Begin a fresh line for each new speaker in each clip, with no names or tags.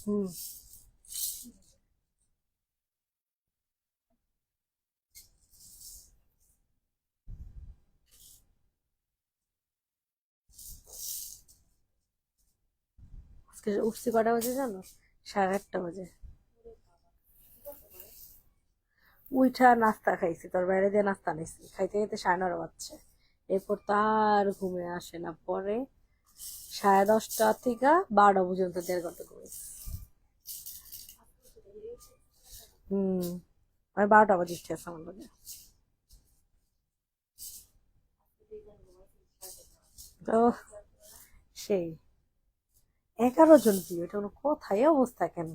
হুম। আজকে উঠছি কটা বাজে জানো? 8:30 বাজে। উইঠা নাস্তা খাইছি, তোর বাইরে দিয়ে নাস্তা নিছি, খাইতে খাইতে 9:30 বাজছে। এরপর তার ঘুমে আসে না, পরে 10:30 থেকে 12টা পর্যন্ত 1.5 ঘন্টা ঘুমাইছি। হুম। আমি 12টা বাজে উঠে আসে আমার লগে। তো সেই 11 জন বিয়ে, এটা কোনো কোথায় অবস্থা কেন?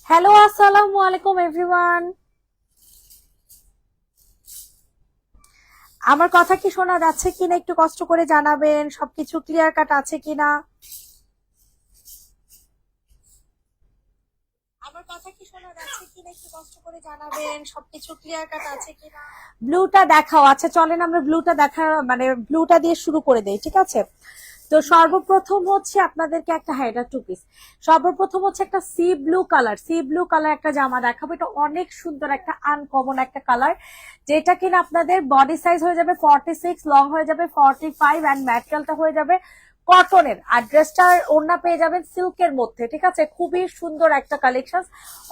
হ্যালো, আসসালামু আলাইকুম এভরিওয়ান। আমার কথা কি শোনা যাচ্ছে কিনা একটু কষ্ট করে জানাবেন, সবকিছু ক্লিয়ার কাট আছে কিনা। আমার কথা কি শোনা যাচ্ছে কিনা একটু কষ্ট করে জানাবেন, সবকিছু ক্লিয়ার কাট আছে কিনা। ব্লুটা দেখাও। আচ্ছা চলেন আমরা ব্লুটা দেখা, মানে ব্লুটা দিয়ে শুরু করে দেই, ঠিক আছে? তো সর্বপ্রথম হচ্ছে আপনাদেরকে একটা, হ্যাঁ এটা 2 পিস। সর্বপ্রথম হচ্ছে একটা সি ব্লু কালার একটা জামা দেখাবো। এটা অনেক সুন্দর একটা আনকমন একটা কালার, যেটা কিনা আপনাদের বডি সাইজ হয়ে যাবে 46, লং হয়ে যাবে 45, অ্যান্ড ম্যাটেরিয়ালটা হয়ে যাবে কটনের। আর ড্রেসটার ওড়না পেয়ে যাবেন সিল্কের মধ্যে, ঠিক আছে? খুবই সুন্দর একটা কালেকশন,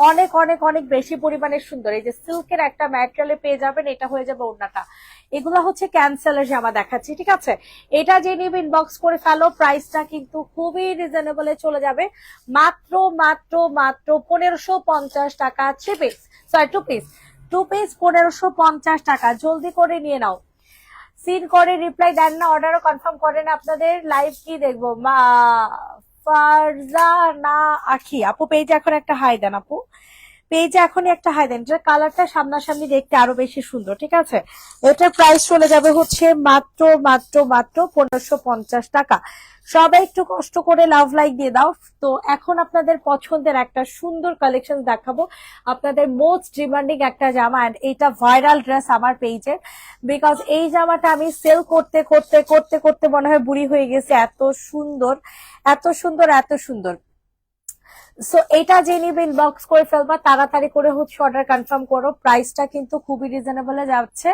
অনেক অনেক অনেক বেশি পরিমাণে সুন্দর। এই যে সিল্কের একটা ম্যাটেরিয়ালে পেয়ে যাবেন, এটা হয়ে যাবে ওড়নাটা। এগুলো হচ্ছে ক্যান্সেলের জামা দেখাচ্ছি, ঠিক আছে? এটা যে নিবে ইনবক্স করে ফেলো, প্রাইসটা কিন্তু খুবই রিজনেবলে চলে যাবে, মাত্র মাত্র মাত্র 1550 টাকা। 3 পিস, সরি 2 পিস, 2 পিস 1550 টাকা। জলদি করে নিয়ে নাও। সিন করে রিপ্লাই দেন না, অর্ডারও কনফার্ম করেন। আপনাদের লাইভ কি দেখবো? মা ফারজানা আখি আপু পেজে এখন একটা হাই দেন আপু, পেজে এখনই একটা হাই দেন। এটার কালারটা সামনাসামনি দেখতে আরো বেশি সুন্দর, ঠিক আছে? এটার প্রাইস চলে যাবে হচ্ছে মাত্র মাত্র মাত্র 1550 টাকা। সবাই একটু কষ্ট করে লাভ লাইক দিয়ে দাও। তো এখন আপনাদের পছন্দের একটা সুন্দর কালেকশন দেখাবো, আপনাদের মোস্ট ডিমান্ডিং একটা জামা, এন্ড এইটা ভাইরাল ড্রেস আমার পেজে, বিকজ এই জামাটা আমি সেল করতে করতে করতে করতে মনে হয় বুড়ি হয়ে গেছে। এত সুন্দর, এত সুন্দর, এত সুন্দর। সো এটা যে নিবে ইনবক্স করে ফেলবা, তাড়াতাড়ি করে হচ্ছে অর্ডার কনফার্ম করো। প্রাইসটা কিন্তু খুবই রিজনেবল যাচ্ছে,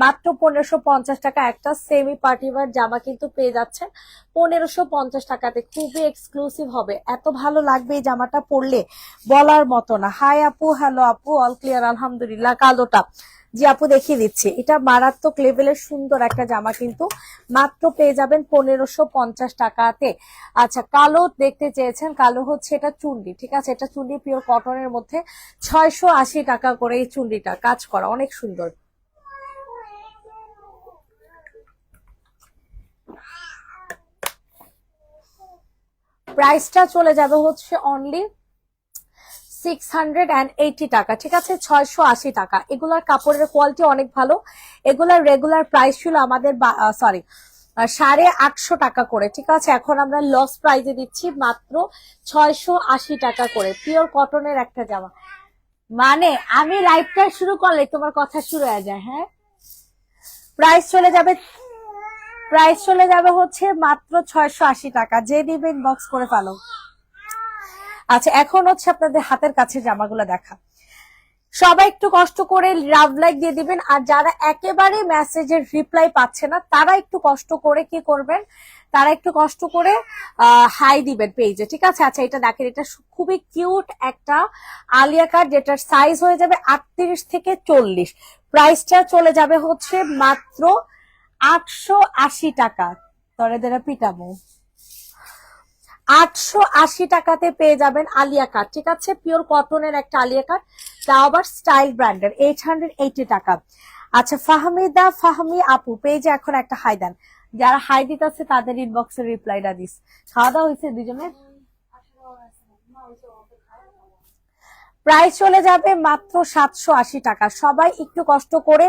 মাত্র 1550 টাকা। একটা সেমি পার্টি ওয়্যার জামা কিন্তু পেয়ে যাচ্ছেন 1550 টাকাতে, খুবই এক্সক্লুসিভ হবে। এত ভালো লাগবে এই জামাটা পরলে বলার মতো না। হাই আপু, হ্যালো আপু, অল ক্লিয়ার আলহামদুলিল্লাহ। কালোটা জি আপু দেখিয়ে দিচ্ছি, এটা মারাত্মক লেভেলের সুন্দর একটা জামা, কিন্তু মাত্র পেয়ে যাবেন 1550 টাকাতে। আচ্ছা কালো দেখতে চেয়েছেন, কালো হচ্ছে এটা চুন্ডি, ঠিক আছে? এটা চুন্ডি পিওর কটনের মধ্যে, 680 টাকা করে এই চুন্ডিটা, কাজ করা অনেক সুন্দর। প্রাইসটা চলে যাবে হচ্ছে অনলি 680 টাকা, ঠিক আছে? 680 টাকা। এগুলার কাপড়ের কোয়ালিটি অনেক ভালো। এগুলার রেগুলার প্রাইস ছিল আমাদের, সরি, 850 টাকা করে, ঠিক আছে? এখন আমরা লস প্রাইজে দিচ্ছি মাত্র 680 টাকা করে, পিওর কটনের একটা জামা। মানে আমি লাইভটা শুরু করলে তোমার কথা শুরু হয়ে যায়, হ্যাঁ? প্রাইস চলে যাবে, প্রাইস চলে যাবে হচ্ছে মাত্র 680 টাকা। যে দিবে ইনবক্স করে ফেলো। আচ্ছা এখন হচ্ছে আপনাদের হাতের কাছে জামাগুলো দেখা। সবাই একটু কষ্ট করে লাভ লাইক দিয়ে দিবেন, আর যারা একেবারে মেসেজের রিপ্লাই পাচ্ছে না তারা একটু কষ্ট করে কি করবেন, তারা একটু কষ্ট করে হাই দিবেন পেজে, ঠিক আছে? আচ্ছা এটা দেখেন, এটা খুবই কিউট একটা আলিয়া কাট, যেটার সাইজ হয়ে যাবে 38 থেকে 40। প্রাইসটা চলে যাবে হচ্ছে মাত্র 880 টাকা। তরে দেরা পিটামো 880 টাকাতে পেয়ে যাবেন আলিয়া কাট, ঠিক আছে, পিওর কটনের একটা আলিয়া কাট, তাও আবার স্টাইল ব্র্যান্ডের, 880 টাকা। আচ্ছা, ফাহমি আপু পেজে এখন একটা হাই দেন, যারা হাই দিতেছে তাদের ইনবক্সে রিপ্লাইটা দিস। খাওয়া দাওয়া হয়েছে দুজনের? প্রাইস চলে যাবে মাত্র 780 টাকা। সবাই একটু কষ্ট করে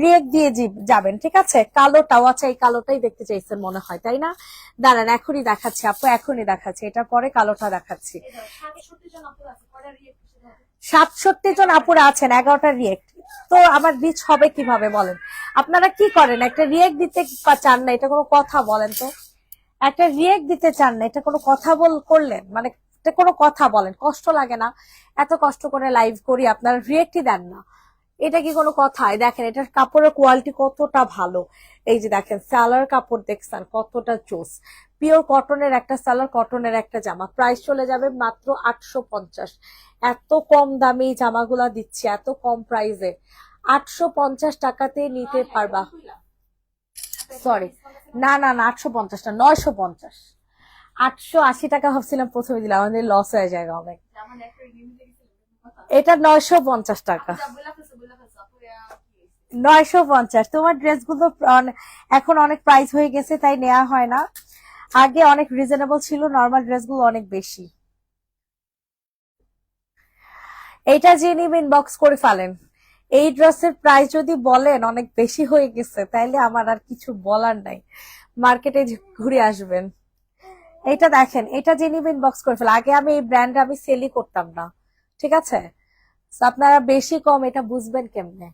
রিয়েক্ট দিয়ে যাবেন, ঠিক আছে। কালোটাও, আচ্ছা এই কালোটাই দেখতে চাইছেন মনে হয়, তাই না? দাঁড়ান এখনই দেখাচ্ছি আপু, এখনই দেখাচ্ছি, এটা পরে কালোটা দেখাচ্ছি। 67 জন আপুরা আছেন, 11টা রিয়েক্ট, তো আমার রিচ হবে কিভাবে বলেন? আপনারা কি করেন, একটা রিয়েক্ট দিতে চান না, এটা কোনো কথা বলেন তো? একটা রিয়েক্ট দিতে চান না, এটা কোনো কথা করলেন মানে? এটা কোনো কথা বলেন, কষ্ট লাগে না? এত কষ্ট করে লাইভ করি, আপনারা রিয়েক্টই দেন না, এটা কি কোনো কথা? দেখেন এটার কাপড়ের কোয়ালিটি কতটা ভালো, এই যে দেখেন সালোয়ার কাপড় দেখছেন কতটা চোস, পিওর কটনের একটা সালোয়ার, কটনের একটা জামা, প্রাইস চলে যাবে মাত্র 850। এত কম দামে এই জামাগুলা দিচ্ছি, এত কম প্রাইসে, 850 টাকাতে নিতে পারবা। সরি, না না না, 850 না, 950। 880 টাকা ভাবছিলাম প্রথমে দিলাম, আমাদের লস হয়ে যায় অনেক। এটা 950 টাকা। 950। তোমার ড্রেসগুলো এখন অনেক প্রাইস হয়ে গেছে, তাই নেওয়া হয় না, আগে অনেক রিজনেবল ছিল, নর্মাল ড্রেসগুলো অনেক বেশি। এইটা যে নিবেন ইনবক্স করে ফেলেন। এই ড্রেসের প্রাইস যদি বলেন অনেক বেশি হয়ে গেছে, তাইলে আমার আর কিছু বলার নাই, মার্কেটে ঘুরে আসবেন। এটা দেখেন, এটা যে নিবেন ইনবক্স করে ফেলেন। আগে আমি এই ব্র্যান্ড আমি সেলই করতাম না, ঠিক আছে, আপনারা বেশি কম এটা বুঝবেন কেমনে।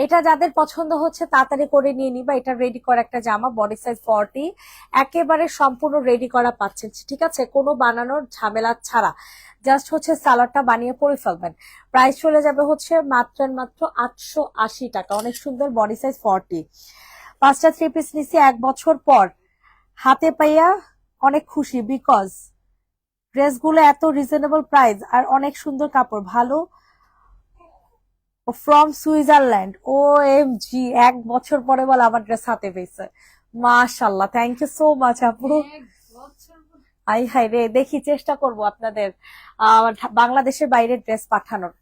এটা যাদের পছন্দ হচ্ছে তাড়াতাড়ি করে নিয়ে নিবা, এটা রেডি করা একটা জামা, বডি সাইজ 40, একেবারে সম্পূর্ণ রেডি করা পাচ্ছেন, ঠিক আছে, কোনো বানানোর ঝামেলা ছাড়া, জাস্ট হচ্ছে সালোয়ারটা বানিয়ে পরে ফেলবেন। প্রাইস চলে যাবে হচ্ছে মাত্র 880 টাকা। অনেক সুন্দর, বডি সাইজ 40, 5টা 3 পিস নিছি 1 বছর পর, হাতে পাইয়া অনেক খুশি, বিকজ ড্রেসগুলো এত রিজনেবল প্রাইস আর অনেক সুন্দর কাপড়, ভালো, from Switzerland. O M G, 1 বছর পরে বল আমার ড্রেস হাতে পেয়েছে, মাশাল্লাহ, থ্যাংক ইউ সো মাচ আপু। আই হাই রে, দেখি চেষ্টা করব আপনাদের বাংলাদেশের বাইরে ড্রেস পাঠানোর,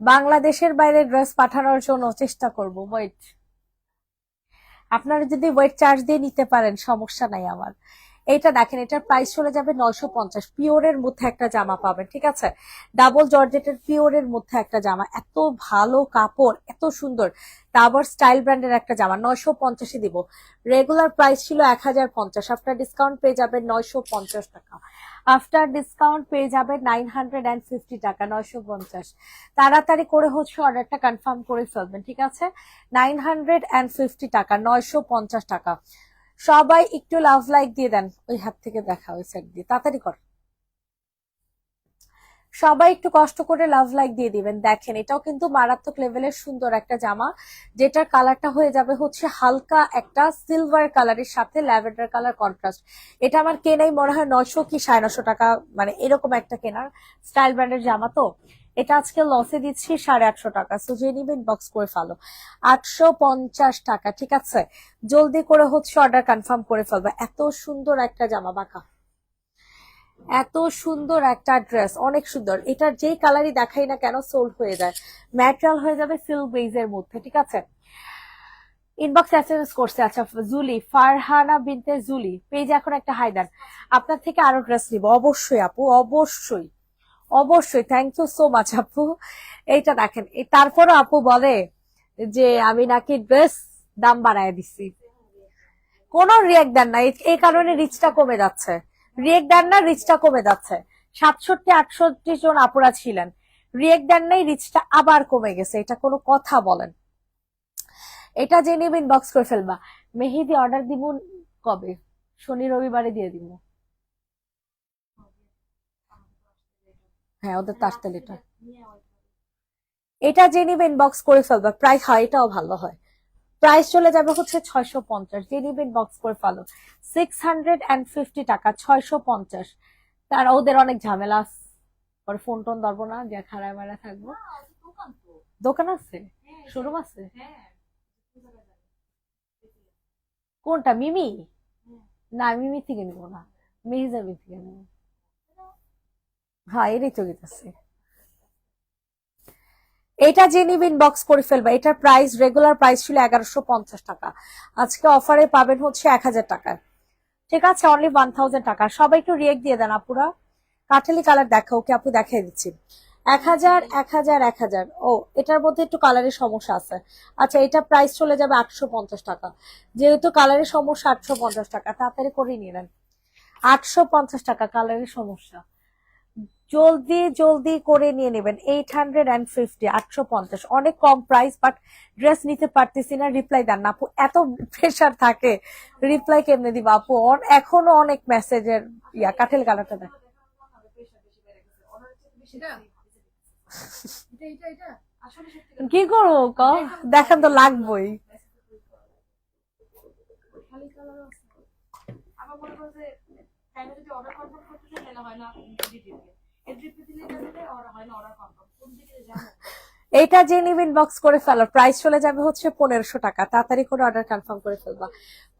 বাংলাদেশের বাইরে ড্রেস পাঠানোর জন্য চেষ্টা করব। ওয়েট, আপনারা যদি ওয়েট চার্জ দিয়ে নিতে পারেন সমস্যা নাই আমার। এইটা দেখেন, এটার প্রাইস চলে যাবে 950। পিওরের মধ্যে একটা জামা পাবেন, ঠিক আছে, ডাবল জর্জেটের পিওরের মধ্যে একটা জামা, এত ভালো কাপড়, এত সুন্দর, ডাবল স্টাইল ব্র্যান্ডের একটা জামা 950-এ দিব। রেগুলার প্রাইস ছিল 1050, আফটার ডিসকাউন্ট পেয়ে যাবেন 950 টাকা। আফটার ডিসকাউন্ট পেয়ে যাবেন 950 টাকা, 950। তাড়াতাড়ি করে হচ্ছে অর্ডারটা কনফার্ম করে ফেলবেন, ঠিক আছে। 950 টাকা, 950 টাকা। সবাই একটু লাভ লাইক দিয়ে দেন, ওই হাত থেকে দেখা, ওই সাইড দিয়ে তাড়াতাড়ি কর, সবাই একটু কষ্ট করে লাভ লাইক দিয়ে দিবেন। দেখেন এটাও কিন্তু মারাত্মক লেভেলের সুন্দর একটা জামা, যেটার কালারটা হয়ে যাবে হচ্ছে হালকা একটা সিলভার কালারের সাথে ল্যাভেন্ডার কালার কন্ট্রাস্ট। এটা আমার কেনাই মনে হয় 900 কি 950 টাকা, মানে এরকম একটা কেনার, স্টাইল ব্র্যান্ডের জামা তো। এটা আজকে লসে দিচ্ছি 850 টাকা, সো যে নিবেন বক্স করে ফেলো। 850 টাকা, ঠিক আছে, জলদি করে হচ্ছে অর্ডার কনফার্ম করে ফেলবে। এত সুন্দর একটা জামা, বাঁকা, এত সুন্দর একটা ড্রেস, অনেক সুন্দর, এটার যেই কালারই দেখাই না কেন সোল্ড হয়ে যায়, ম্যাটেরিয়াল হয়ে যাবে সিল্ক বেজের মধ্যে, ঠিক আছে। ইনবক্স এসএমএস করছে, আচ্ছা জুলি, ফারহানা বিনতে জুলি পেজ এখন একটা হাই দেন, আপনার থেকে আরো ড্রেস নিব, অবশ্যই আপু, অবশ্যই অবশ্যই, থ্যাংক ইউ সো মাচ আপু। এইটা দেখেন, তারপরও আপু বলে যে আমি নাকি ড্রেস দাম বাড়ায় দিচ্ছি, কোনো রিয়েক্ট দেন না, এই কারণে রিচটা কমে যাচ্ছে, রিয়েক্ট দেন না, রিচটা কমে যাচ্ছে। 67-68 জন আপুরা ছিলেন, রিয়েক্ট দেন নাই, রিচটা আবার কমে গেছে, এটা কোনো কথা বলেন? এটা যে নিবে ইনবক্স করে ফেলবা। মেহেদি অর্ডার দিব কবে? শনি রবিবারে দিয়ে দিব। হ্যাঁ, ওদের তো আসতে লেটার। এটা যে নিবে ইনবক্স করে ফেলবা, প্রাইস হয়, এটাও ভালো হয়, প্রাইস চলে যাবে হচ্ছে 650, যে নিবেন বক্স করে ফেলো। 650 টাকা, 650। তারা ওদের অনেক ঝামেলা, পরে ফোন টোন ধরবো না, যে খারাপ মারা থাকবো। দোকান আছে, শোরুম আছে, কোনটা মিমি? না মিমি থেকে নিবো না, মেহজাবি কেন? হ্যাঁ এরই তো গেছে। এটা যে নিবে ইনবক্স করে ফেলবা। এটার প্রাইস রেগুলার প্রাইস ছিল 1150 টাকা, আজকে অফারে পাবেন হচ্ছে 1000 টাকায়। ঠিক আছে, অনলি 1000 টাকা। সবাই একটু রিয়েক্ট দিয়ে দেন আপুরা। কাঠালি কালার দেখা, ওকে আপু দেখাই দিচ্ছি। 1000 1000 1000। ও এটার মধ্যে একটু কালারের সমস্যা আছে। আচ্ছা এটা প্রাইস চলে যাবে 850 টাকা। যেহেতু কালারের সমস্যা 850 টাকা, তাড়াতাড়ি করে নিয়ে নেন। 850 টাকা কালারের সমস্যা, জলদি জলদি করে নিয়ে নেবেন। 850, 850 অনেক কম প্রাইস, বাট ড্রেস নিতে পারতেছি না। রিপ্লাই দেন না আপু, এত প্রেশার থাকে, রিপ্লাই কেমনে দিবা আপু? এখনো অনেক মেসেজের কাঠেল কালারটা দেখ। কি করবো ক, দেখেন তো লাগবই। এটা যে নিবেন বক্স করে ফেলো, প্রাইস চলে যাবে হচ্ছে 1500 টাকা। তাড়াতাড়ি করে অর্ডার কনফার্ম করে ফেলবা।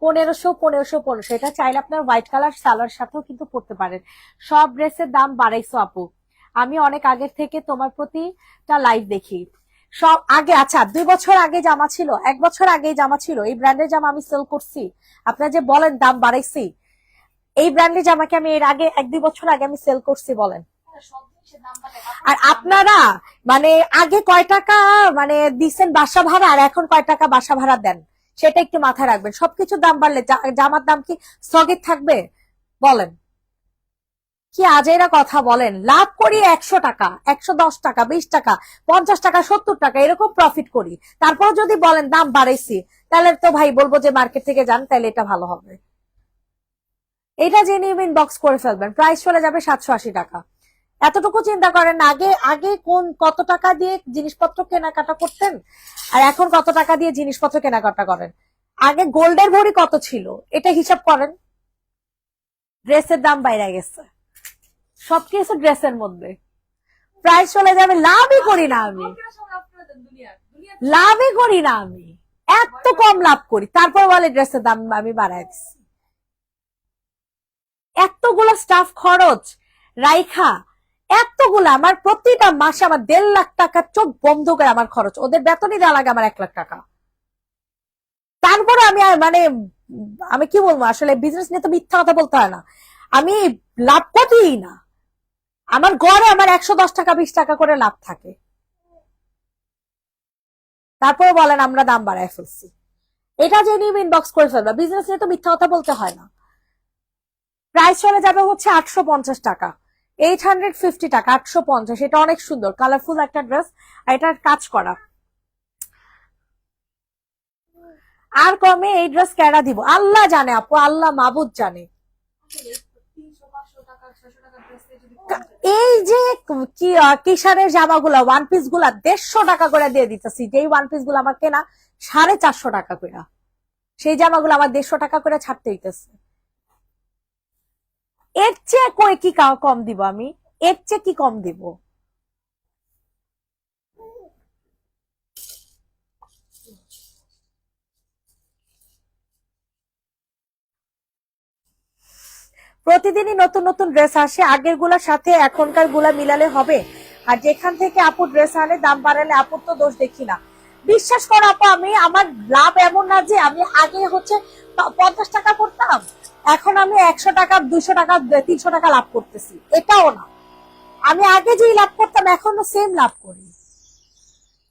1500 1500 1500। এটা চাইলে আপনার হোয়াইট কালার সালোয়ার সাথেও কিন্তু পড়তে পারেন। সব ড্রেসের দাম বাড়াইছো আপু, আমি অনেক আগের থেকে তোমার প্রতিটা লাইভ দেখি। সব আগে, আচ্ছা 2 বছর আগে জামা ছিল, 1 বছর আগে জামা ছিল, এই ব্র্যান্ডের জামা আমি সেল করছি। আপনারা যে বলেন দাম বাড়াইছি, এই ব্র্যান্ডের জামাকে আমি এর আগে 1-2 বছর আগে আমি সেল করছি বলেন। আর আপনারা মানে আগে কয় টাকা মানে দিচ্ছেন বাসা ভাড়া, আর এখন কয় টাকা বাসা ভাড়া দেন, সেটা একটু মাথায় রাখবেন। সবকিছুর দাম বাড়লে জামার দাম কি স্থগিত থাকবে বলেন? কি আজেরা কথা বলেন। লাভ করি 100 টাকা, 110 টাকা, 20 টাকা, 50 টাকা, 70 টাকা, এরকম প্রফিট করি। তারপর যদি বলেন দাম বাড়াইছি, তাহলে তো ভাই বলবো যে মার্কেট থেকে যান, তাহলে এটা ভালো হবে। এটা যে নিয়ে ইনবক্স করে ফেলবেন, প্রাইস চলে যাবে 780 টাকা। এতটুকু চিন্তা করেন না, আগে আগে কোন কত টাকা দিয়ে জিনিসপত্র কেনাকাটা করতেন, আর এখন কত টাকা দিয়ে জিনিসপত্র কেনাকাটা করেন। আগে গোল্ডের ভরি কত ছিল, এটা হিসাব করেন। ড্রেসের দাম বাইরে গেছে, সবকিছু ড্রেসের মধ্যে। প্রাইস চলে যাবে, লাভই করি না আমি, লাভই করি না আমি, এত কম লাভ করি, তারপর বলে ড্রেসের দাম আমি বাড়াই দিচ্ছি। এতগুলো স্টাফ খরচ রাইখা, এতগুলো আমার প্রতিটা মাসে আমার 1.5 লাখ টাকা চোখ বন্ধ করে আমার খরচ, ওদের বেতনই দেওয়া লাগে আমার 1 লাখ টাকা। তারপরে আমি মানে আমি কি বলবো, আসলে বিজনেস নিয়ে তো মিথ্যা কথা বলতে হয় না, আমি লাভ করিই না। আমার গড়ে আমার 110 টাকা 20 টাকা করে লাভ থাকে, তারপরে বলেন আমরা দাম বাড়ায় ফেলছি। এটা যে নিয়ে ইনবক্স করে ফেলবা, বিজনেস নিয়ে তো মিথ্যা কথা বলতে হয় না। প্রাইস চলে যাবে হচ্ছে 850 টাকা, 850 টাকা, 850। এটা অনেক সুন্দর কালারফুল একটা ড্রেস, আর এটার কাজ করা। আর কমে এই ড্রেস কেনা দিব আল্লাহ জানে আপু, আল্লাহ মাবুদ জানে। এই যে কিষানের জামাগুলা ওয়ান পিস গুলা 150 টাকা করে দিয়ে দিতেছি, যেই ওয়ান পিস গুলো আমার কেনা 450 টাকা করে, সেই জামাগুলো আমার 150 টাকা করে ছাড়তে হইতেছে। এর চেয়ে কই কি কম দিব আমি, এর চেয়ে কি কম দিব? প্রতিদিনই নতুন নতুন ড্রেস আসে, আগের গুলার সাথে এখনকার গুলা মিলালে হবে। আর যেখান থেকে আপু ড্রেস আনে দাম বাড়ালে আপুর তো দোষ দেখি না। বিশ্বাস করো আপু, আমি আমার লাভ এমন না যে আমি আগে হচ্ছে 50 টাকা করতাম, এখন আমি 100 টাকা 200 টাকা 300 টাকা লাভ করতেছি, এটাও না। আমি আগে যেই লাভ করতাম এখনো সেম লাভ করি।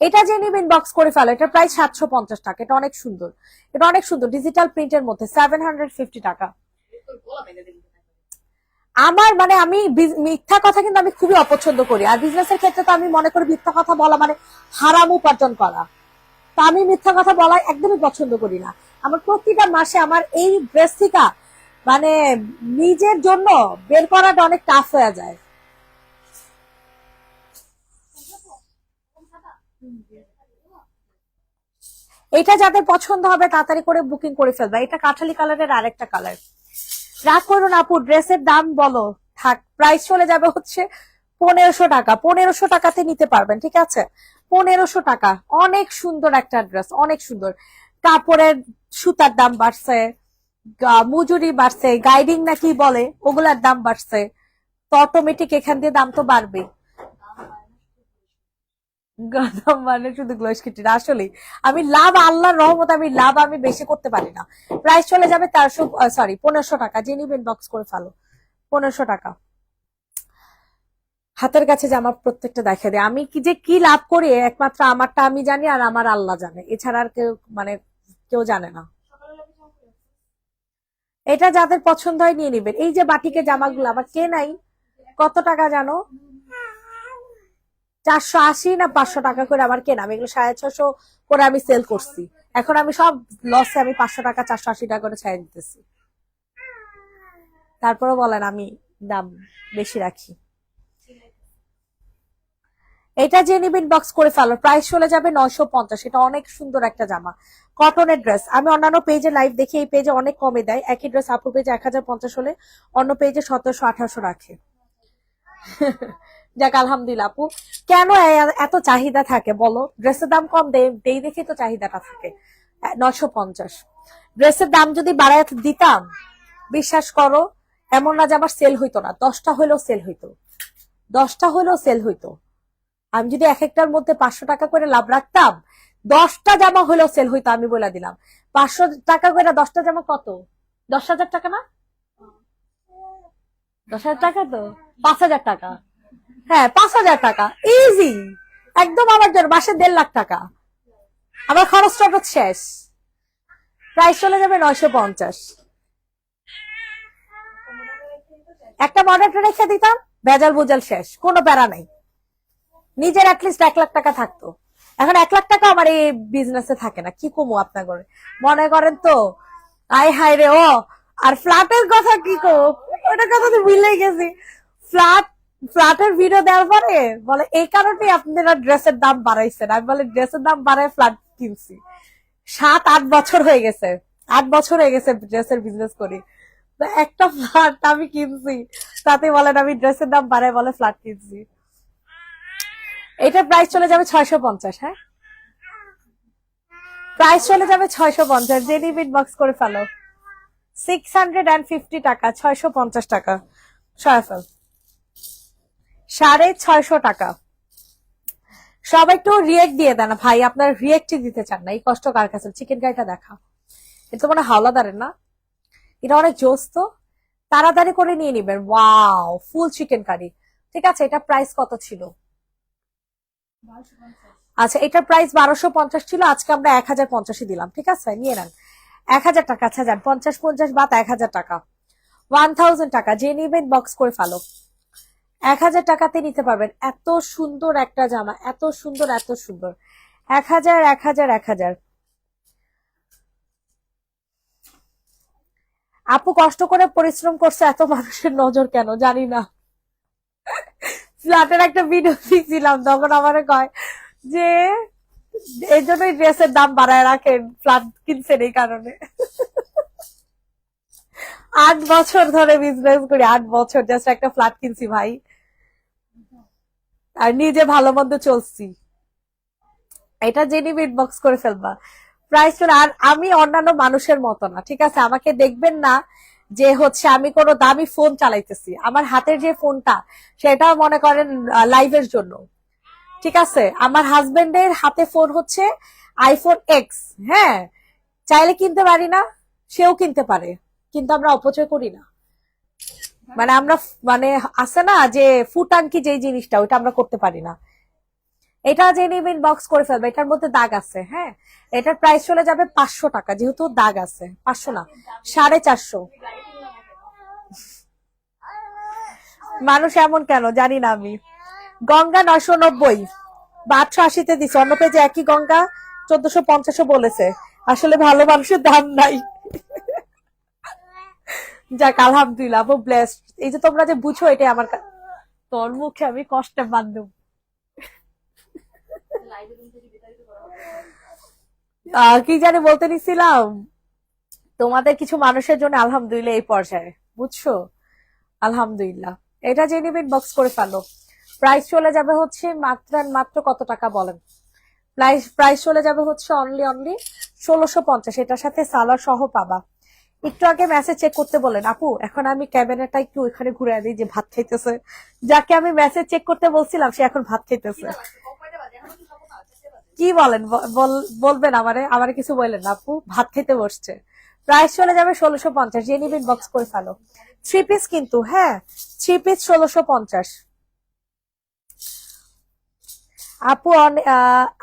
এটা যে নিবেন বক্স করে ফেলো, এটা প্রায় 750 টাকা। এটা অনেক সুন্দর, এটা অনেক সুন্দর ডিজিটাল প্রিন্টের মধ্যে 750 টাকা। আমার মানে আমি মিথ্যা কথা কিন্তু আমি খুবই অপছন্দ করি, আর বিজনেসের ক্ষেত্রে তো আমি মনে করি মিথ্যা কথা বলা মানে হারাম উপার্জন করা। তা আমি মিথ্যা কথা বলা একদমই পছন্দ করি না। আমার প্রতিটা মাসে আমার এই ড্রেস থেকে মানে নিজের জন্য বের করাটা অনেক টাফ হয়ে যায়। এটা যাদের পছন্দ হবে তাড়াতাড়ি করে বুকিং করে ফেলবা। এটা কাঠালি কালারের আরেকটা কালার। রাগ করুন আপু, ড্রেসের দাম বলো, থাক। প্রাইস চলে যাবে হচ্ছে 1500 টাকা। 1500 টাকাতে নিতে পারবেন, ঠিক আছে? 1500 টাকা, অনেক সুন্দর একটা ড্রেস, অনেক সুন্দর। কাপড়ের সুতার দাম বাড়ছে, মজুরি বাড়ছে, গাইডিং নাকি বলে, ওগুলার দাম বাড়ছে, তো অটোমেটিক এখান দিয়ে দাম তো বাড়বে। দাম মানে শুধু গ্লোস কিটির আসলে আমি লাভ, আল্লাহর রহমত, আমি লাভ আমি বেশি করতে পারি না। প্রাইস চলে যাবে 400, সরি 1500 টাকা, যে নিবেন বক্স করে ফেলো। 1500 টাকা। হাতের কাছে জামা প্রত্যেকটা দেখে দেয়, আমি কি যে কি লাভ করি একমাত্র আমারটা আমি জানি, আর আমার আল্লাহ জানে, এছাড়া আর কেউ মানে কেউ জানে না। এটা যাদের পছন্দ হয় নিয়ে নিবেন। এই যে বাটিকে জামাগুলো আবার কে নাই, কত টাকা জানো? 480 না 500 টাকা করে আমার কেনা, আমি এগুলো 650 করে আমি সেল করছি। এখন আমি সব লসে, আমি 500 টাকা 480 টাকা করে ছাড় দিতেছি। তারপরে বলেন আমি দাম বেশি রাখি। এটা যে নিবেন বক্স করে ফেলো, প্রাইস চলে যাবে 950। এটা অনেক সুন্দর একটা জামা, কটনের ড্রেস। আমি অন্যান্য পেজে লাইভ দেখি, এই পেজে অনেক কমে দেয়। একই ড্রেস আপুর পেজে 1050 হলে অন্য পেজে 1700-1800 রাখে। যাক আলহামদুলিল্লাহ আপু। কেন এত চাহিদা থাকে বলো? ড্রেসের দাম কম দেই দেখে তো চাহিদাটা থাকে। 950 ড্রেসের দাম যদি বাড়ায় দিতাম, বিশ্বাস করো এমন না যে আমার সেল হইতো না, 10টা হইলেও সেল হইতো, 10টা হইলেও সেল হইতো। আমি যদি এক একটার মধ্যে 500 টাকা করে লাভ রাখতাম, 10টা জামা হলেও সেল হইতো, আমি বলে দিলাম। 500 টাকা করে 10টা জামা কত? 10,000 টাকা না? 10,000 টাকা তো 5,000 টাকা। হ্যাঁ 5,000 টাকা ইজি, একদম আমার জন্য মাসে 1.5 লাখ টাকা। আমার খরচ টরচ শেষ। প্রাইস চলে যাবে 950। একটা মডেলটা রেখে দিতাম, ভেজাল বুজাল শেষ, কোনো প্যারা নাই। নিজের অ্যাটলিস্ট 1 লাখ টাকা থাকতো। এখন 1 লাখ টাকা আমার এই বিজনেসে থাকে না, কি কমু আপনার করে মনে করেন তো। আই হাই রে ও। আর ফ্ল্যাটের কথা কি কো, ওটা কথা তো ভুলে গেছি। ফ্ল্যাট, ফ্ল্যাটের ভিডিও দেওয়ার পরে বলে এই কারণে আপনারা ড্রেসের দাম বাড়াইছেন। আমি বলে ড্রেসের দাম বাড়ায় ফ্ল্যাট কিনছি। 7-8 বছর হয়ে গেছে, 8 বছর হয়ে গেছে ড্রেসের বিজনেস করি। তো একটা ফ্ল্যাট আমি কিনছি, তাতে বলেন আমি ড্রেসের দাম বাড়ায় বলে ফ্ল্যাট কিনছি। এটা প্রাইস চলে যাবে 650। হ্যাঁ প্রাইস চলে যাবে 650, যে নিবিট বক্স করে ফেলো। 650 টাকা, 650 টাকা। সয়াফল 650 টাকা। সবাই একটু রিয়েক্ট দিয়ে দেন ভাই, আপনার রিয়েক্টই দিতে চান না, এই কষ্ট কার কাছে? চিকেন কারিটা দেখা, এটা মানে হাওলাদারের না, এটা অনেক জোস তো। তাড়াতাড়ি করে নিয়ে নিবেন। Wow, full chicken curry. ঠিক আছে, এটা প্রাইস কত ছিল? আচ্ছা, এটার প্রাইস 1250 ছিল, আজকে আমরা 1050 দিলাম। ঠিক আছে, নিয়ে নেন। 1000 টাকা। আচ্ছা যান, 50-50 বাদ 1000 টাকা, 1000 টাকা। যে নিবেন বক্স করে ফেলো। 1000 টাকাতে নিতে পারবেন এত সুন্দর একটা জামা, এত সুন্দর, এত সুন্দর। 1000, 1000, 1000। আপু কষ্ট করে পরিশ্রম করছে, এত মানুষের নজর কেন জানি না। ফ্ল্যাটের একটা ভিডিও দিয়েছিলাম, তখন আমার কয় যে এই জন্যই ড্রেসের দাম বাড়ায় রাখেন, ফ্ল্যাট কিনছেন এই কারণে। 8 বছর ধরে বিজনেস করি, 8 বছর জাস্ট একটা ফ্ল্যাট কিনছি ভাই, আর নিজে ভালো মন্দ চলছি। এটা জেনে বক্স করে ফেলবা। প্রাইস আর আমি অন্যান্য মানুষের মতো না, ঠিক আছে? আমাকে দেখবেন না যে হচ্ছে আমি কোনো দামি ফোন চালাইতেছি। আমার হাতের যে ফোনটা, সেটাও মনে করেন লাইভের জন্য। ঠিক আছে, আমার হাজবেন্ডের হাতে ফোন হচ্ছে আইফোন এক্স। হ্যাঁ, চাইলে কিনতে পারি না, সেও কিনতে পারে, কিন্তু আমরা অপচয় করি না। মানে আমরা মানে আছে না যে ফুটাঙ্কি যে জিনিসটা, ওইটা আমরা করতে পারি না। এটা যে নিবেন বক্স করে ফেলবে, এটার মধ্যে দাগ আছে। হ্যাঁ, এটার প্রাইস চলে যাবে 500 টাকা, যেহেতু দাগ আছে। 500 না, 450। মানুষ এমন কেন জানি না আমি। গঙ্গা 990 বা 880-তে দিছে, অন্য পেজে একই গঙ্গা 1450 বলেছে। আসলে ভালো মানুষের দাম নাই। যাক আলহামদুলিল্লাহ, আপু ব্লেসড। এই যে তোমরা যে বুঝো, এটাই আমার তোর মুখে আমি কষ্টে বান্ধব। কি জানি বলতে নিছিলাম, তোমাদের কিছু মানুষের জন্য আলহামদুলিল্লাহ এই পর্যায়ে, বুঝছো? আলহামদুলিল্লাহ। এটা যে নিবেন বক্স করে ফেলো। প্রাইস চলে যাবে হচ্ছে মাত্র মাত্র কত টাকা বলেন? প্রাইস চলে যাবে হচ্ছে অনলি 1650। এটার সাথে সালোয়ার সহ পাবা। একটু আগে মেসেজ চেক করতে বলেন আপু, এখন আমি ক্যাবিনেটটা একটু ওইখানে ঘুরে দিই, যে ভাত খাইতেছে। যাকে আমি মেসেজ চেক করতে বলছিলাম সে এখন ভাত খাইতেছে। কি বলেন, বলবেন আমারে, আমারে কিছু বললেন না আপু, ভাত খেতে বসছে। প্রাইস চলে যাবে 1650, যে নিবেন বক্স করে ফেলো। 3 পিস কিন্তু, হ্যাঁ 3 পিস 1650।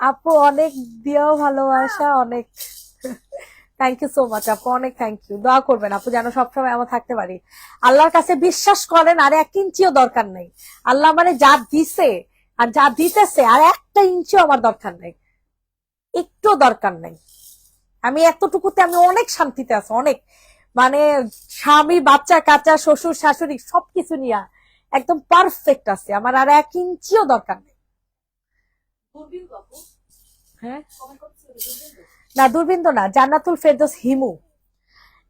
আপু অনেক দিয়েও ভালোবাসা অনেক। থ্যাংক ইউ সো মাচ আপু, অনেক থ্যাংক ইউ। দোয়া করবেন আপু যেন সবসময় আমরা থাকতে পারি। আল্লাহর কাছে বিশ্বাস করেন, আর 1 ইঞ্চিও দরকার নেই। আল্লাহ মানে যা দিছে আর যা দিতেছে, আর 1 ইঞ্চিও আমার দরকার নেই, একটু দরকার নেই। আমি এতটুকুতে আমি অনেক শান্তিতে আছি, অনেক। মানে স্বামী, বাচ্চা কাচ্চা, শ্বশুর শাশুড়ি সবকিছু নিয়ে একদম পারফেক্ট আছে আমার, আর 1 ইঞ্চিও দরকার নেই। হ্যাঁ না, দূরবীন তো না, জান্নাতুল ফেরদৌস হিমু।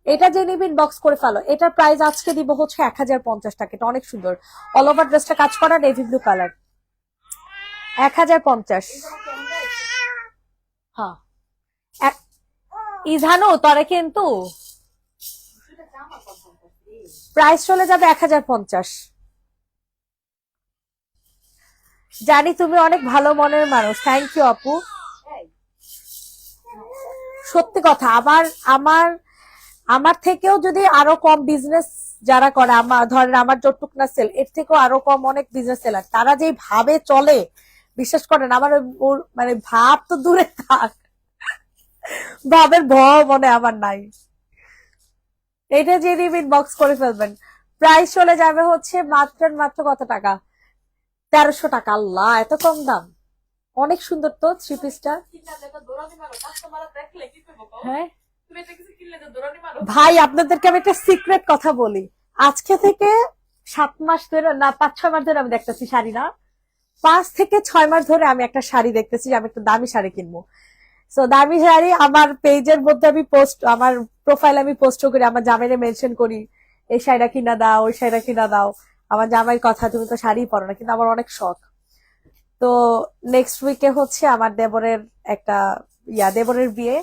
এটা যে নিবেন বক্স করে ফেলো। এটার প্রাইস আজকে দিব হচ্ছে 1050 টাকা। এটা অনেক সুন্দর, অল ওভার ড্রেসটা কাজ করা, নেভি ব্লু কালার। 1050। হ্যাঁ ইজানো তরে কিন্তু প্রাইস চলে যাবে 1050। জানি তুমি অনেক ভালো মনের মানুষ, থ্যাংক ইউ আপু। সত্যি কথা, আমার আমার আমার থেকেও যদি আরো কম বিজনেস যারা করে, আমার ধরেন আমার যতটুক না সেল, এর থেকেও আরো কম অনেক বিজনেস সেলার, তারা যেই ভাবে চলে, বিশ্বাস করেন আমার ওর মানে ভাব তো দূরে থাক, ভাবের ভয় মনে আমার নাই। এটা যে নিবেন বক্স করে ফেলবেন। প্রাইস চলে যাবে হচ্ছে মাত্র মাত্র কত টাকা, 1300 টাকা। আল্লাহ এত কম দাম, অনেক সুন্দর তো 3 পিসটা। হ্যাঁ ভাই, আপনাদেরকে আমি একটা সিক্রেট কথা বলি। আজকে থেকে 7 মাস ধরে না, 5-6 মাস ধরে আমি দেখতেছি শাড়ি, না 5 থেকে 6 মাস ধরে আমি একটা শাড়ি দেখতেছি, আমি একটা দামি শাড়ি কিনবো। সো দামি শাড়ি আমার পেজের মধ্যে আমি পোস্ট, আমার প্রোফাইল আমি পোস্ট করি, আমার জামাইরে মেনশন করি, এই শাড়িটা কিনা দাও, ওই শাড়িটা কিনা দাও। আমার জামাইয়ের কথা, তুমি তো শাড়ি পরো না, কিন্তু আমার অনেক শখ। তো নেক্সট উইকে হচ্ছে আমার দেবরের একটা দেবরের বিয়ে।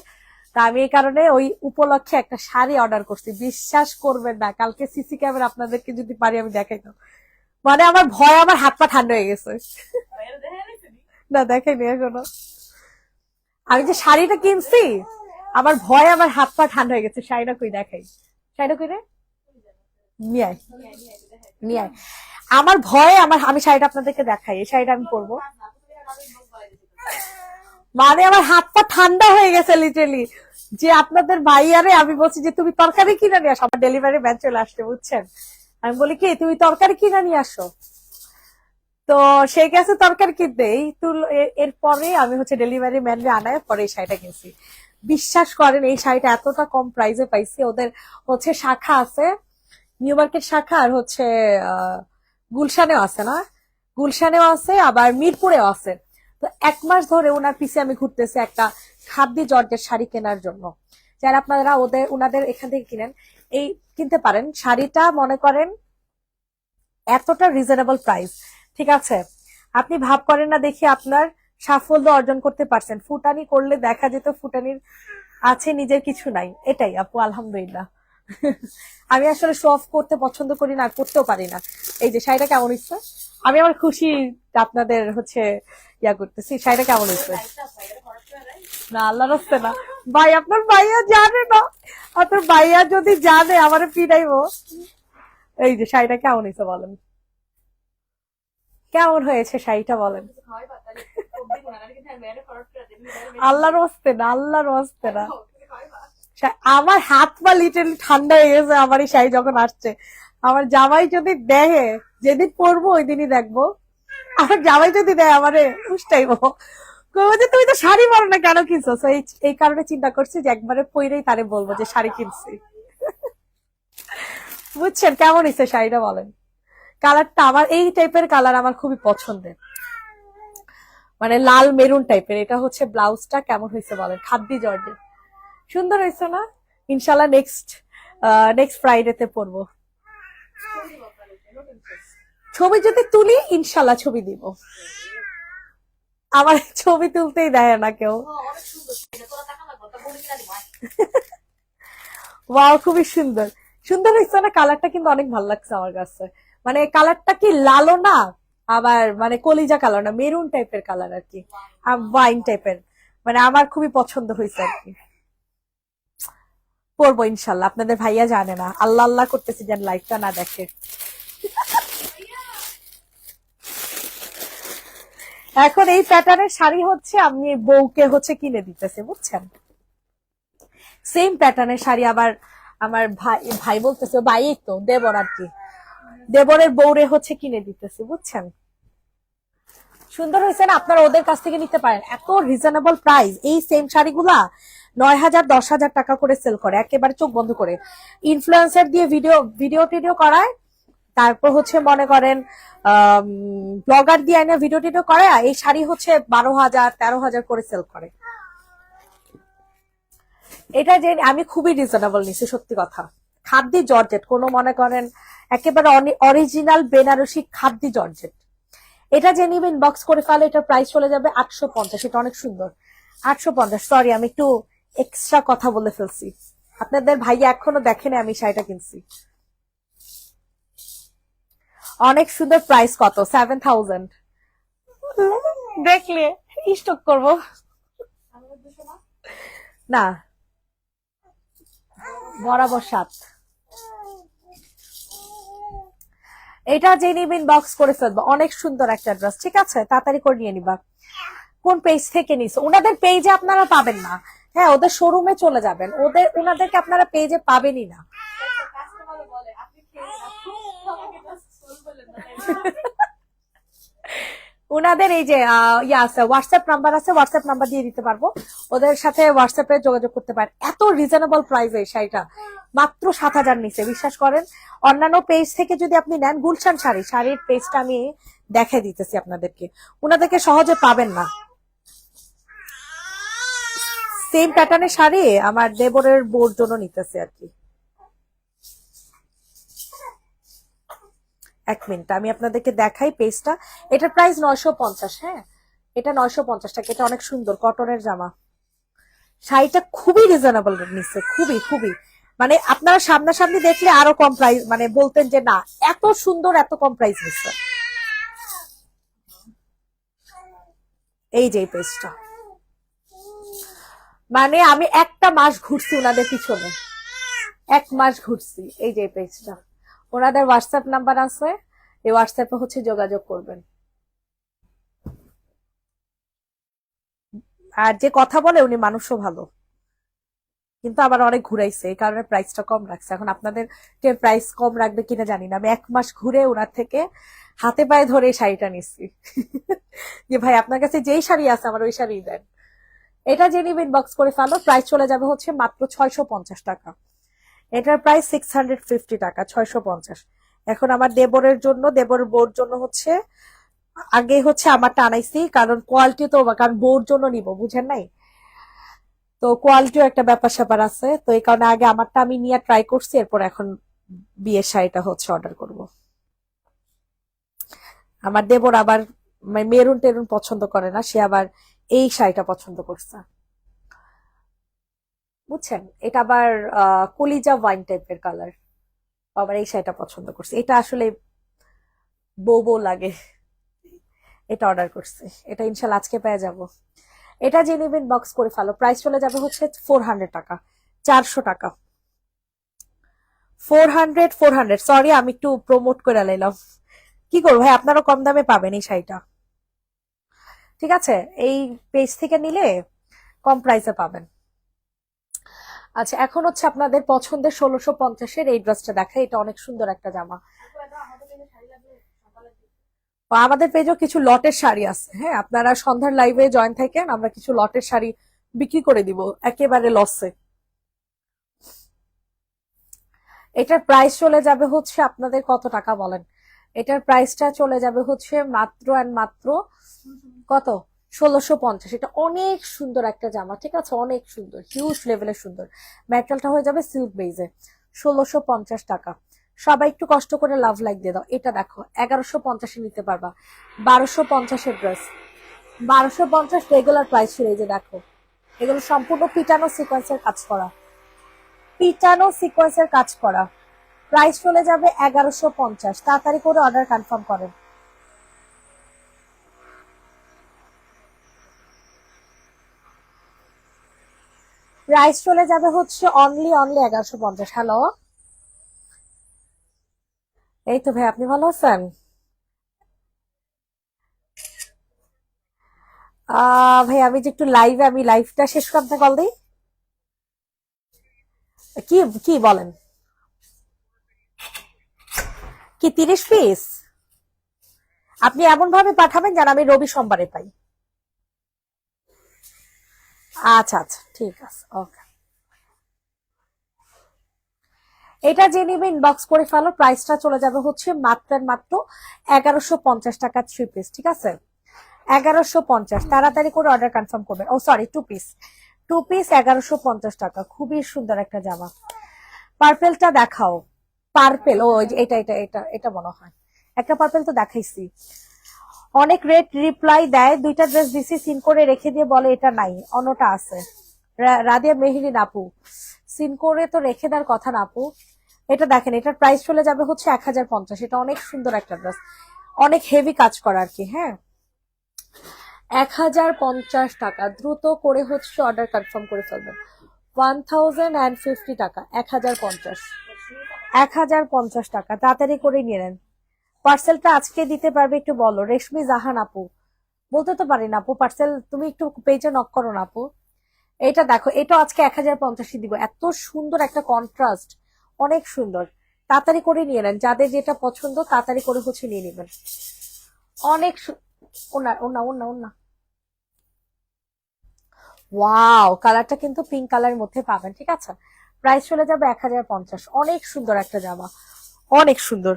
তা আমি এই কারণে ওই উপলক্ষে একটা শাড়ি অর্ডার করছি। বিশ্বাস করবেন না, কালকে সিসি ক্যামেরা আপনাদেরকে যদি পারি আমি দেখাইতাম। মানে আমার ভয়, আমার হাত পা ঠান্ডা হয়ে গেছে। না দেখাইনি এখনো। আমি যে শাড়িটা কিনছি, আমার ভয়, আমার হাত পা ঠান্ডা হয়ে গেছে। শাড়িটা কই দেখাই, শাড়িটা কই রে, নিয়ে আয়, নিয়ে আয়। আমার ভয়ে আমি শাড়িটা আপনাদেরকে দেখাই, এই শাড়িটা আমি পরবো। মানে আমার হাত পা ঠান্ডা হয়ে গেছে লিটারেলি, যে আপনাদের ভাইয়ারে আমি বলছি যে তুমি তরকারি কিনে নিয়ে আসো, আমার ডেলিভারি ম্যান চলে আসছে, বুঝছেন। আমি বলি কি, তুমি তরকারি কিনে নিয়ে আসো। তো সে গেছে তরকারি কিনতে, এই এরপরে আমি হচ্ছে ডেলিভারি ম্যানরে আনায় পরে এই শাড়িটা কিনছি। বিশ্বাস করেন, এই শাড়িটা এতটা কম প্রাইসে পাইছি। ওদের হচ্ছে শাখা আছে, নিউ মার্কেট শাখা, আর হচ্ছে গুলশানেও আছে, না গুলশানেও আছে, আবার মিরপুরেও আছে। তো 1 মাস ধরে ওনার পিছে আমি ঘুরতেছি একটা খাদ্য জর্জের শাড়ি কেনার জন্য। যারা আপনারা ওনাদের এখান থেকে কিনেন, এই কিনতে পারেন। শাড়িটা মনে করেন এতটা রিজনেবল প্রাইস, ঠিক আছে। আপনি ভাব করেন না দেখি আপনার সাফল্য অর্জন করতে পারছেন। ফুটানি করলে দেখা যেত ফুটানির আছে, নিজের কিছু নাই, এটাই আপু আলহামদুলিল্লাহ। আমি আসলে শো অফ করতে পছন্দ করি না, করতেও পারি না। এই যে শাড়িটা কেমন হচ্ছে, আমি আমার খুশি আপনাদের হচ্ছে করতেছি। শাড়িটা কেমন হচ্ছে? না আল্লাহ রাস্তে না ভাই, আপনার ভাইয়া জানে না, আপনার ভাইয়া যদি জানে আমার পিটাইবো। এই যে শাড়িটা কেমন হয়েছে বলেন, কেমন হয়েছে শাড়িটা বলেন। আল্লাহর হস্তে না, আল্লাহর হস্তে না। আমার হাত পা লিটারলি ঠান্ডা হয়ে গেছে আমার এই শাড়ি যখন আসছে। আমার জামাই যদি দেখে, যেদিন পরবো ওই দিনই দেখবো, আমার জামাই যদি দেয় আমারে উষ্টাইবো, যে তুমি তো শাড়ি পরো না, কেন কিনছো। এই কারণে চিন্তা করছি যে একবারে পরেই তারে বলবো যে শাড়ি কিনছি। বুঝছেন কেমন হয়েছে শাড়িটা বলেন। কালারটা আমার এই টাইপের কালার আমার খুবই পছন্দের, মানে লাল মেরুন টাইপের। এটা হচ্ছে ব্লাউজটা, কেমন হয়েছে বলেন, খাদ্য জর্জের, সুন্দর হয়েছে না। ইনশাল্লাহ নেক্সট ফ্রাইডেতে পরবো। ছবি যদি তুলি ইনশাল্লাহ ছবি দিব। আমার ছবি তুলতেই দেয় না কেউ। ওয়াও, খুবই সুন্দর। সুন্দর হয়েছে না? কালারটা কিন্তু অনেক ভালো লাগছে আমার কাছে। মানে কালারটা কি লালও না, আবার মানে কলিজা কালার না, মেরুন টাইপের কালার আর কি, ওয়াইন টাইপের। মানে আমার খুবই পছন্দ হয়েছে আর কি। পরবো ইনশাল্লাহ, আপনাদের ভাইয়া জানে না, আল্লাহ আল্লাহ করতেছি যেন লাইফটা না দেখে। এখন এই প্যাটার্নের শাড়ি হচ্ছে আমি বউকে হচ্ছে কিনে দিতেছে, বুঝছেন? সেম প্যাটার্নের শাড়ি আবার আমার ভাই ভাই বলতেছে, ভাই তো দেবর আর কি, দেবরের বউরে হচ্ছে কিনে দিতেছে, বুঝছেন? সুন্দর হয়েছে না? আপনারা ওদের কাছ থেকে নিতে পারেন, এত রিজনেবল প্রাইস। এই সেম শাড়িগুলা 9,000 10,000 টাকা করে সেল করে, একেবারে চোখ বন্ধ করে। ইনফ্লুয়েন্সার দিয়ে ভিডিও ভিডিও টিডিও করায়, তারপর হচ্ছে মনে করেন ব্লগার দিয়ে আইনা ভিডিও টিডিও করায়, এই শাড়ি হচ্ছে 12,000 13,000 করে সেল করে। এটা যে আমি খুবই রিজনেবল নিছি, সত্যি কথা। খাদ্যি জর্জেট, কোনো মনে করেন একেবারে অরিজিনাল বেনারসি খাদ্যি জর্জেট। এটা যে নিবেন বক্স করে ফেলে, এটার প্রাইস চলে যাবে 850। এটা অনেক সুন্দর। 850, সরি আমি একটু এক্সট্রা কথা বলে ফেলছি। আপনাদের ভাইয়া এখনো দেখেনি আমি শাড়িটা কিনছি। অনেক সুন্দর। প্রাইস কত? 7,000। দেখলে স্টক করবো না, বরাবর 7। এটা যে নিবেন বক্স করে ফেলবো। অনেক সুন্দর একটা ড্রেস, ঠিক আছে? তাড়াতাড়ি করে নিয়ে নিবা। কোন পেজ থেকে নিছো? ওনাদের পেজে আপনারা পাবেন না। হ্যাঁ, ওদের শোরুমে চলে যাবেন, ওনাদেরকে আপনারা পেজে পাবেনই না। ওনাদের এই যে ইয়ে আছে, হোয়াটসঅ্যাপ নাম্বার আছে, হোয়াটসঅ্যাপ নাম্বার দিয়ে দিতে পারবো, ওদের সাথে হোয়াটসঅ্যাপে যোগাযোগ করতে পারেন। এত রিজনেবল প্রাইস এই শাড়িটা, মাত্র 7,000 নিচে, বিশ্বাস করেন। অন্যান্য পেজ থেকে যদি আপনি নেন, গুলশান শাড়ির পেজটা আমি দেখাই দিতেছি আপনাদেরকে, ওনাদেরকে সহজে পাবেন না। সেম প্যাটার্নের শাড়ি আমার দেবরের বউর জন্য নিতেছে আর কি। এক মিনিট আমি আপনাদেরকে দেখাই পেজটা। এটার প্রাইস 950। হ্যাঁ, এটা 950 টাকা। এটা অনেক সুন্দর কটনের জামা। শাড়িটা খুবই রিজনেবল নিচ্ছে, খুবই খুবই। মানে আপনারা সামনাসামনি দেখলে আরো কম প্রাইস, মানে বলতেন যে না, এত সুন্দর, এত কম প্রাইস নিচ্ছে। এই যে পেজটা, মানে আমি একটা মাস ঘুরছি ওনাদের পিছনে, 1 মাস ঘুরছি। এই যে পেজটা, ওনাদের হোয়াটসঅ্যাপ নাম্বার আছে, এই হোয়াটসঅ্যাপে হচ্ছে যোগাযোগ করবেন। আর যে কথা বলে উনি মানুষও ভালো, কিন্তু আবার অনেক ঘুরাইছে, এই কারণে প্রাইসটা কম রাখছে। এখন আপনাদের কে প্রাইস কম রাখবে কিনা জানি না। আমি 1 মাস ঘুরে ওনার থেকে হাতে পায়ে ধরে এই শাড়িটা নিচ্ছি যে ভাই আপনার কাছে যেই শাড়ি আছে আমার ওই শাড়ি দেন। এটা যে নিবেন বক্স করে ফেলো, প্রাইস চলে যাবে হচ্ছে মাত্র 650 টাকা। এটার প্রাইস 650 টাকা, 650। এখন আমার দেবরের জন্য, দেবর বোর জন্য হচ্ছে, আগে হচ্ছে আমারটা আনাইছি, কারণ কোয়ালিটি তো, কারণ বোর জন্য নিব, বুঝেন নাই? তো কোয়ালিটিও একটা ব্যাপার স্যাপার আছে, তো এই কারণে আগে আমারটা আমি নিয়ে ট্রাই করছি, এরপর এখন বিয়ের শাড়িটা হচ্ছে অর্ডার করব। আমার দেবর আবার মেরুন টেরুন পছন্দ করে না, সে আবার এই শাড়িটা পছন্দ করছে, বুঝছেন? এটা আবার কলিজা ওয়াইন টাইপের কালার, আবার এই শাড়িটা পছন্দ করছে। এটা আসলে বউ বউ লাগে, এটা অর্ডার করছে। এটা ইনশাল্লাহ আজকে পেয়ে যাব। এটা যে নেবেন বক্স করে ফেলো, প্রাইস চলে যাবে হচ্ছে 400 টাকা, 400 টাকা। 400, সরি আমি একটু প্রমোট করে লাইলাম। কি করবো ভাই, আপনারও কম দামে পাবেন এই শাড়িটা, ঠিক আছে? এই পেজ থেকে নিলে কম প্রাইসে পাবেন। আচ্ছা, এখন হচ্ছে আপনাদের পছন্দের 1650-এর এই ড্রেসটা দেখাই। এটা অনেক সুন্দর একটা জামা। আমাদের পেজও কিছু লটের শাড়ি আছে, হ্যাঁ, আপনারা সন্ধ্যার লাইভে জয়েন থাকেন, আমরা কিছু লটের শাড়ি বিক্রি করে দিব একেবারে লসে। এটার প্রাইস চলে যাবে হচ্ছে আপনাদের কত টাকা বলেন? এটার প্রাইসটা চলে যাবে হচ্ছে মাত্র অ্যান্ড মাত্র কত? 1650। এটা অনেক সুন্দর একটা জামা, ঠিক আছে? অনেক সুন্দর, হিউজ লেভেলের সুন্দর। ম্যাটেরিয়ালটা হয়ে যাবে সিল্ক বেজে। 1650 টাকা। সবাই একটু কষ্ট করে লাভ লাইক দিয়ে দাও। এটা দেখো 1150-এ নিতে পারবা। 1250-এর ড্রেস, 1250 রেগুলার প্রাইস ছিল। এই যে দেখো, এগুলো সম্পূর্ণ পিটানো সিকোয়েন্সের কাজ করা। পিটানো সিকোয়েন্সের কাজ করা, প্রাইস চলে যাবে 1150। তাড়াতাড়ি করে অর্ডার কনফার্ম করেন। প্রাইস চলে যাবে হচ্ছে অনলি 1150। হ্যালো, এই তো ভাই, আপনি ভালো আছেন? ভাই আমি যে একটু লাইভে, আমি লাইভটা শেষ করতে কল দিই। কি কি বলেন? কি 30 পিস? আপনি এমন ভাবে পাঠাবেন যেন আমি রবি সোমবারে পাই। আচ্ছা আচ্ছা, ঠিক আছে, ওকে। এটা যে নিবে ইনবক্স করে ফেলো, প্রাইসটা চলে যাবে হচ্ছে মাত্র মাত্র 1150 টাকা 3 পিস, ঠিক আছে? 1150, তাড়াতাড়ি করে অর্ডার কনফার্ম করবে। ও সরি, 2 পিস। 2 পিস 1150 টাকা, খুবই সুন্দর একটা জামা। পার্পেলটা দেখাও। পার্পেল, ও এটা এটা এটা এটা মনে হয় একটা পার্পেল তো দেখাইছি। অনেক রেট রিপ্লাই দেয়, দুইটা ড্রেস দিছি, সিন করে রেখে দিয়ে বলে এটা নাই, অন্যটা আছে। রাদিয়া মেহেরিন আপু, সিন করে তো রেখে দেওয়ার কথা না আপু। এটা দেখেন, এটার প্রাইস চলে যাবে হচ্ছে 1050। এটা অনেক সুন্দর একটা ড্রেস, অনেক হেভি কাজ করা আর কি। হ্যাঁ, 1050 টাকা, দ্রুত করে হচ্ছে অর্ডার কনফার্ম করে ফেলবেন। 1050 টাকা, 1050। 1050 টাকা, তাড়াতাড়ি করে নিয়ে নেন। পার্সেলটা আজকে দিতে পারবে একটু বলো, রেশমি জাহান আপু। বলতে তো পারি না আপু, পার্সেল তুমি একটু পেজে নক করো না আপু। এটা দেখো, এটা আজকে 1050 দিব, এত সুন্দর একটা কন্ট্রাস্ট, অনেক সুন্দর। তাড়াতাড়ি করে নিয়ে নেন, যাদের যেটা পছন্দ তাড়াতাড়ি করে হচ্ছে নিয়ে নেবেন। অনেক ওনা ওনা ওনা ওনা ওয়াও, কালারটা কিন্তু পিঙ্ক কালারের মধ্যে পাবেন, ঠিক আছে? প্রাইস চলে যাবে 1050। অনেক সুন্দর একটা জামা, অনেক সুন্দর।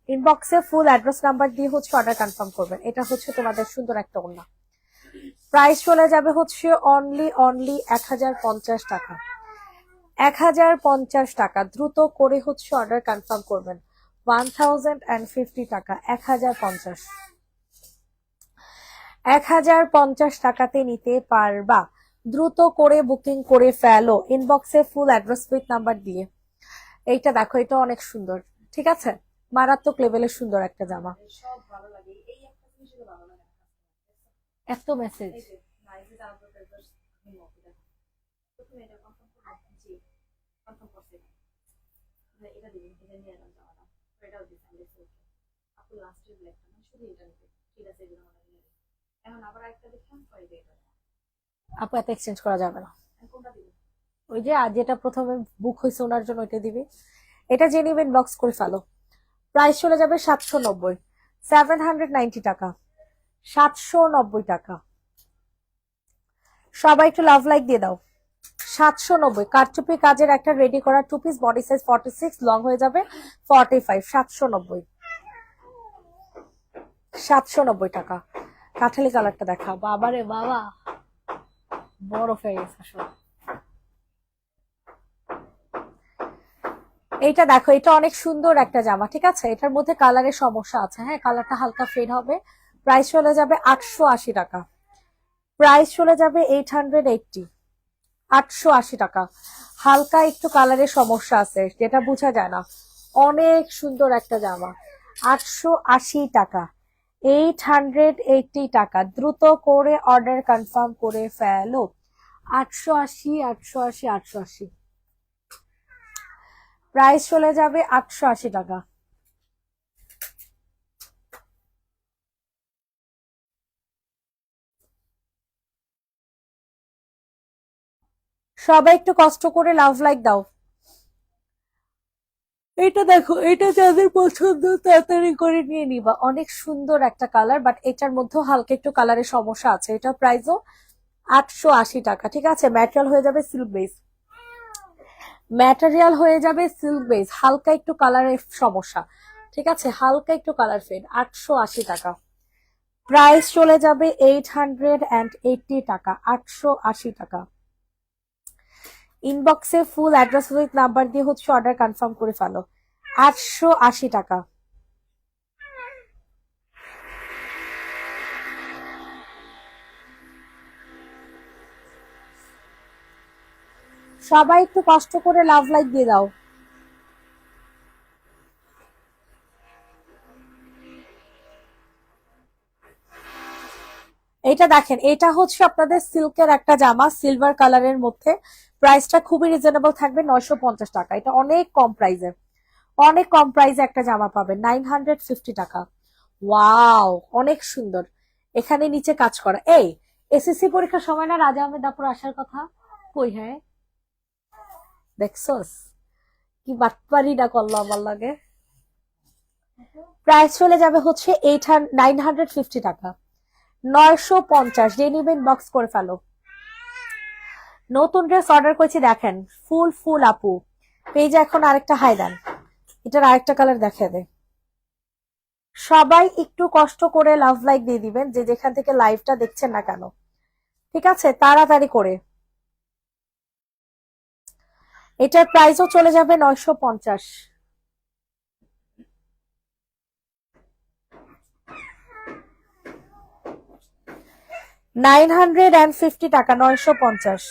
ইনবক্সে ফুল অ্যাড্রেস নাম্বার দিয়ে হচ্ছে অর্ডার কনফার্ম করবেন। এটা হচ্ছে তোমাদের সুন্দর একটা ওড়না। প্রাইস চলে যাবে হচ্ছে অনলি অনলি 1050 টাকা। 1050 টাকা, দ্রুত করে হচ্ছে অর্ডার কনফার্ম করবেন। 1050 টাকা, 1050। 1050 টাকাতে নিতে পারবা, দ্রুত করে বুকিং করে ফেলো ইনবক্সে ফুল অ্যাড্রেস উইথ নাম্বার দিয়ে। এইটা দেখো, এটা অনেক সুন্দর, ঠিক আছে? মারাত্মক লেভেলের সুন্দর একটা জামা। এত মেসেজ। আপু এত এক্সচেঞ্জ করা যাবে না। ওই যে আজ যেটা প্রথমে বুক হয়েছে ওনার জন্য ওইটা দিবি। এটা যে নিবেন বক্স করে ফেলো। প্রাইস চলে যাবে 790। 790 টাকা, 790 টাকা। সবাই একটু লাভ লাইক দিয়ে দাও। 790, কারচুপি কাজের একটা রেডি করা 2 পিস, বডি সাইজ 46, লং হয়ে যাবে 45। 790, 790 টাকা। কাঠালি কালারটা দেখা, বাবারে বাবা, বরফ হয়ে গেছে আসলে। এইটা দেখো, এটা অনেক সুন্দর একটা জামা, ঠিক আছে? এটার মধ্যে কালারের সমস্যা আছে, হ্যাঁ, কালারটা হালকা ফেড হবে। প্রাইস চলে যাবে 880 টাকা। প্রাইস চলে যাবে 880। 880 টাকা। হালকা একটু কালারের সমস্যা আছে, যেটা বোঝা যায় না। অনেক সুন্দর একটা জামা। 880 টাকা, 880 টাকা, দ্রুত করে অর্ডার কনফার্ম করে ফেলো। 880, 880, 880। প্রাইস চলে যাবে 880 টাকা। সবাই একটু কষ্ট করে লাভ লাইক দাও। এটা দেখো, এটা যাদের পছন্দ তাড়াতাড়ি করে নিয়ে নিবা, অনেক সুন্দর একটা কালার, বাট এটার মধ্যেও হালকা একটু কালারের সমস্যা আছে। এটা প্রাইসও 880 টাকা, ঠিক আছে? ম্যাটেরিয়াল হয়ে যাবে সিল্ক বেস। ম্যাটেরিয়াল হয়ে যাবে সিল্ক বেস, হালকা একটু কালারের সমস্যা, ঠিক আছে? হালকা একটু কালার ফেড। 880 টাকা। প্রাইস চলে যাবে 880 টাকা। 880 টাকা। ইনবক্সে ফুল অ্যাড্রেস উইথ নাম্বার দিয়ে হচ্ছে অর্ডার কনফার্ম করে ফেলো। 880 টাকা। সবাই একটু কষ্ট করে লাভ লাইক দিয়ে দাও। এটা দেখেন, এটা হচ্ছে আপনাদের সিল্কের একটা জামা, সিলভার কালারের মধ্যে। প্রাইসটা খুবই রিজনেবল থাকবে, 950 টাকা। এটা অনেক কম প্রাইসে, অনেক কম প্রাইসে একটা জামা পাবেন, 950 টাকা। ওয়াও, অনেক সুন্দর। এখানে নিচে কাজ করা। এই এসএসসি পরীক্ষার সময় না রাজা আহমেদ আপুর আসার কথা? কই, হ্যাঁ দেখছস কি বাটপারি না করলো আমার লাগে। প্রাইস চলে যাবে হচ্ছে 950 টাকা, 950। যে নিবেন বক্স করে ফেলো। নতুন ড্রেস অর্ডার করেছি দেখেন, ফুল ফুল আপু। পেজে এখন আরেকটা হাই দেন, এটার আরেকটা কালার দেখা দেয়। সবাই একটু কষ্ট করে লাভ লাইক দিয়ে দিবেন, যে যেখান থেকে লাইভটা দেখছেন না কেন, ঠিক আছে? তাড়াতাড়ি করে। এটার প্রাইসও চলে যাবে 950। 950 টাকা, 950।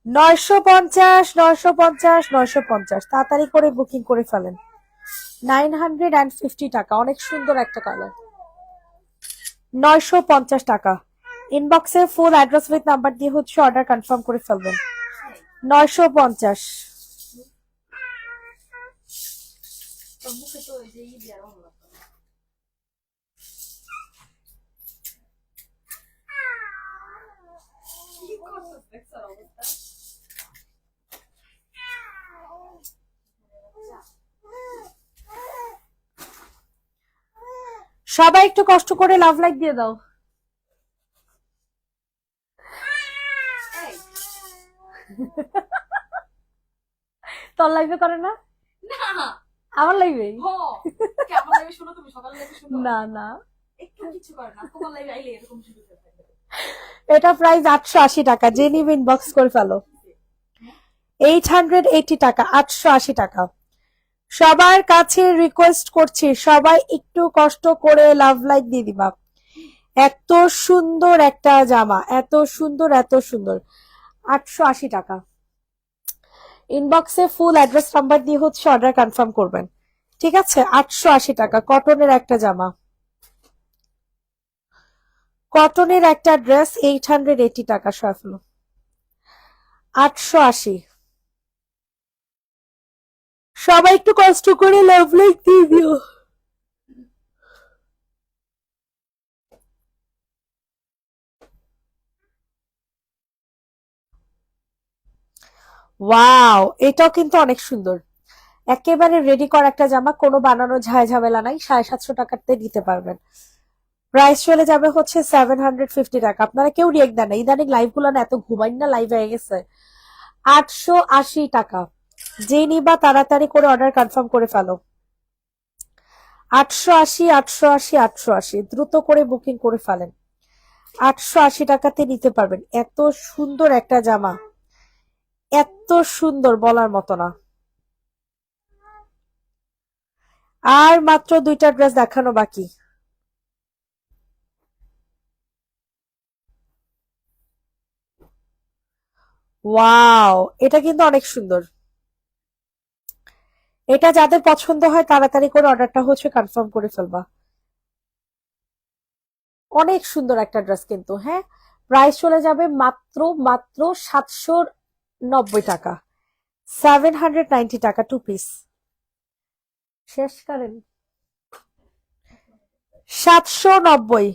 950, 950, 950। তাড়াতাড়ি করে বুকিং করে ফেলেন। 950 টাকা, অনেক সুন্দর একটা কালার। 950 টাকা। ইনবক্সে ফুল অ্যাড্রেস উইথ নাম্বার দিয়ে হচ্ছে অর্ডার কনফার্ম করে ফেলবেন। 950। সবাই একটু কষ্ট করে লাভ লাইক দিয়ে দাও। তোর লাইভে করে না? আমার লাইভে না না, এটা প্রাইস 880 টাকা। যে নিবে ইনবক্স করে ফেলো। 880 টাকা, 880 টাকা। সবার কাছে রিকোয়েস্ট করছি, সবাই একটু কষ্ট করে লাভ লাইক দিয়ে দিবা। এত সুন্দর একটা জামা, এত সুন্দর, এত সুন্দর। 880 টাকা। ইনবক্সে ফুল অ্যাড্রেস নাম্বার দিয়ে হচ্ছে অর্ডার কনফার্ম করবেন, ঠিক আছে? 880 টাকা, কটনের একটা জামা, কটনের একটা ড্রেস, 880 টাকা। সফল 880। সবাই একটু কষ্ট করে লাভ লাইক দিয়ে দিও। ওয়াও, এটাও কিন্তু অনেক সুন্দর। একেবারে রেডি করা একটা জামা, কোনো বানানো ঝামেলা নাই। 750 টাকাতে দিতে পারবেন। প্রাইস চলে যাবে হচ্ছে 750 টাকা। আপনারা কেউ রিয়েক্ট দেন না, ইদানিং লাইভ গুলো না এত ঘুমাইন না, লাইভ হয়ে গেছে। 880 টাকা। যে নিবা তাড়াতাড়ি করে অর্ডার কনফার্ম করে ফেলো। 880, 880, 880, দ্রুত করে বুকিং করে ফেলেন। 880 টাকাতে নিতে পারবেন। এত সুন্দর একটা জামা, এত সুন্দর বলার মতো না। আর মাত্র 2টা ড্রেস দেখানো বাকি। ওয়াও, এটা কিন্তু অনেক সুন্দর। এটা যাদের পছন্দ হয় তাড়াতাড়ি করে অর্ডারটা হচ্ছে কনফার্ম করে ফেলবা। অনেক সুন্দর একটা ড্রেস কিন্তু, হ্যাঁ। প্রাইস চলে যাবে মাত্র মাত্র 790 টাকা, 790 টাকা, 2 পিস। শেষ করেন। 790।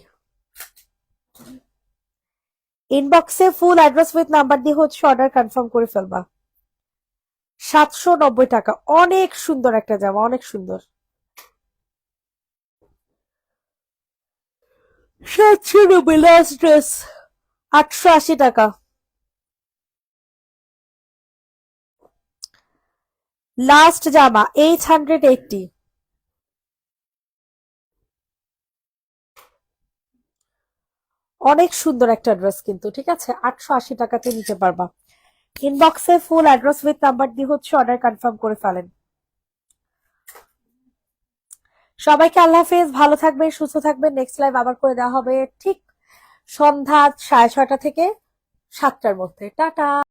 ইনবক্সে ফুল অ্যাড্রেস উইথ নাম্বার দিয়ে হচ্ছে অর্ডার কনফার্ম করে ফেলবা। 790 টাকা, অনেক সুন্দর একটা জামা, অনেক সুন্দর। 790, লাস্ট ড্রেস। 880 টাকা। লাস্ট জামা, 880। অনেক সুন্দর একটা ড্রেস কিন্তু, ঠিক আছে? 880 টাকাতে নিতে পারবা। ইনবক্সে ফুল অ্যাড্রেস উইথ নাম্বার দিয়ে হচ্ছে অর্ডার কনফার্ম করে ফেলেন। সবাইকে আল্লাহ হাফেজ, ভালো থাকবে, সুস্থ থাকবে। নেক্সট লাইভ আবার করে দেওয়া হবে ঠিক সন্ধ্যা 6:30 থেকে 7টার মধ্যে। টাটা।